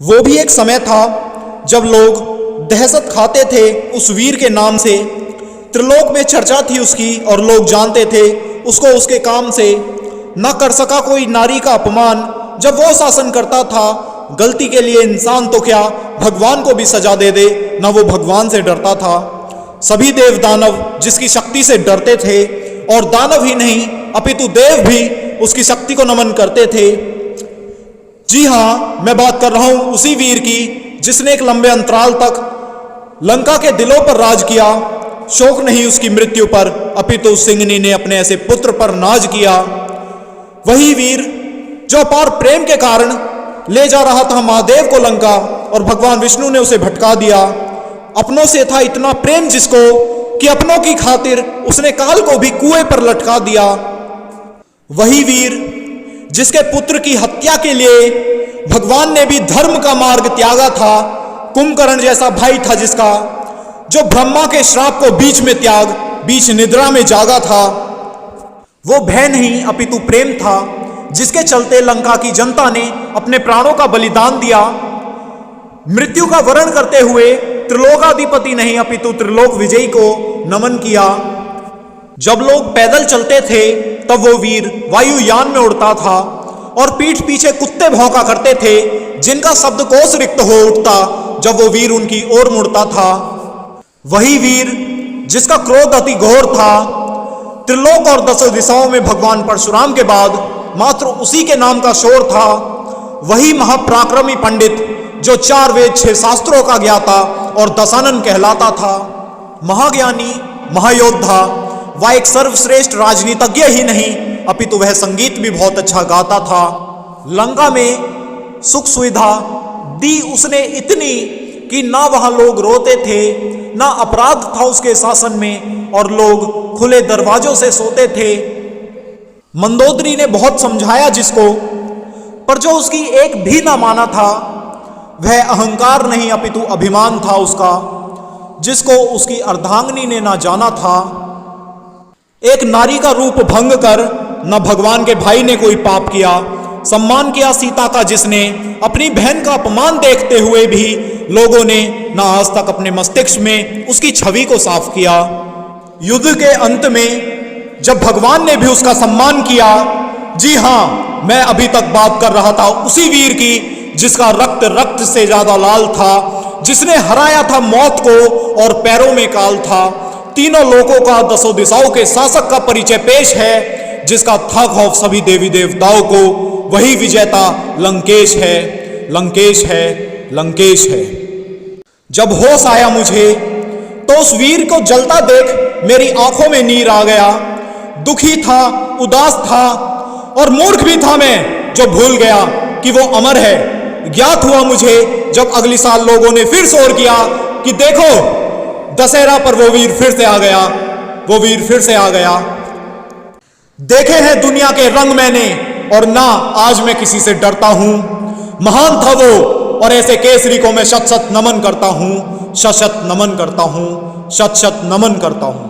वो भी एक समय था जब लोग दहशत खाते थे उस वीर के नाम से। त्रिलोक में चर्चा थी उसकी और लोग जानते थे उसको उसके काम से। न कर सका कोई नारी का अपमान जब वो शासन करता था। गलती के लिए इंसान तो क्या भगवान को भी सजा दे दे, न वो भगवान से डरता था। सभी देव दानव जिसकी शक्ति से डरते थे, और दानव ही नहीं अपितु देव भी उसकी शक्ति को नमन करते थे। जी हाँ, मैं बात कर रहा हूं उसी वीर की जिसने एक लंबे अंतराल तक लंका के दिलों पर राज किया। शोक नहीं उसकी मृत्यु पर, अपितु सिंहनी ने अपने ऐसे पुत्र पर नाज किया। वही वीर जो अपार प्रेम के कारण ले जा रहा था महादेव को लंका, और भगवान विष्णु ने उसे भटका दिया। अपनों से था इतना प्रेम जिसको कि अपनों की खातिर उसने काल को भी कुएं पर लटका दिया। वही वीर जिसके पुत्र की हत्या के लिए भगवान ने भी धर्म का मार्ग त्यागा था। कुंभकर्ण जैसा भाई था जिसका, जो ब्रह्मा के श्राप को बीच में त्याग बीच निद्रा में जागा था। वो भय नहीं अपितु प्रेम था जिसके चलते लंका की जनता ने अपने प्राणों का बलिदान दिया। मृत्यु का वरण करते हुए त्रिलोकाधिपति नहीं अपितु त्रिलोक विजयी को नमन किया। जब लोग पैदल चलते थे तब वो वीर वायुयान में उड़ता था, और पीठ पीछे कुत्ते भौंका करते थे जिनका शब्दकोश रिक्त हो उठता जब वो वीर उनकी ओर मुड़ता था। वही वीर जिसका क्रोध अति घोर था। त्रिलोक और दसों दिशाओं में भगवान परशुराम के बाद मात्र उसी के नाम का शोर था। वही महापराक्रमी पंडित जो 4 वेद 6 शास्त्रों का ज्ञाता और दशानन कहलाता था। महाज्ञानी, महायोद्धा, वह एक सर्वश्रेष्ठ राजनीतिज्ञ ही नहीं अपितु वह संगीत भी बहुत अच्छा गाता था। लंका में सुख सुविधा दी उसने इतनी कि ना वहां लोग रोते थे, ना अपराध था उसके शासन में, और लोग खुले दरवाजों से सोते थे। मंदोदरी ने बहुत समझाया जिसको, पर जो उसकी एक भी ना माना था। वह अहंकार नहीं अपितु अभिमान था उसका, जिसको उसकी अर्धांगिनी ने ना जाना था। एक नारी का रूप भंग कर न भगवान के भाई ने कोई पाप किया। सम्मान किया सीता का जिसने, अपनी बहन का अपमान देखते हुए भी लोगों ने ना आज तक अपने मस्तिष्क में उसकी छवि को साफ किया। युद्ध के अंत में जब भगवान ने भी उसका सम्मान किया। जी हाँ, मैं अभी तक बात कर रहा था उसी वीर की जिसका रक्त रक्त से ज्यादा लाल था, जिसने हराया था मौत को और पैरों में काल था। तीनों लोकों का दसों दिशाओं के शासक का परिचय पेश है, जिसका था खौफ सभी देवी देवताओं को। वही विजेता लंकेश है, लंकेश है, लंकेश है। जब होश आया मुझे तो उस वीर को जलता देख मेरी आंखों में नीर आ गया। दुखी था, उदास था और मूर्ख भी था मैं जो भूल गया कि वो अमर है। ज्ञात हुआ मुझे जब अगली साल लोगों ने फिर शोर किया कि देखो दशहरा पर वो वीर फिर से आ गया, वो वीर फिर से आ गया। देखे हैं दुनिया के रंग मैंने, और ना आज मैं किसी से डरता हूं। महान था वो, और ऐसे केसरी को मैं शत शत नमन करता हूं, शत शत नमन करता हूं, शत शत नमन करता हूं।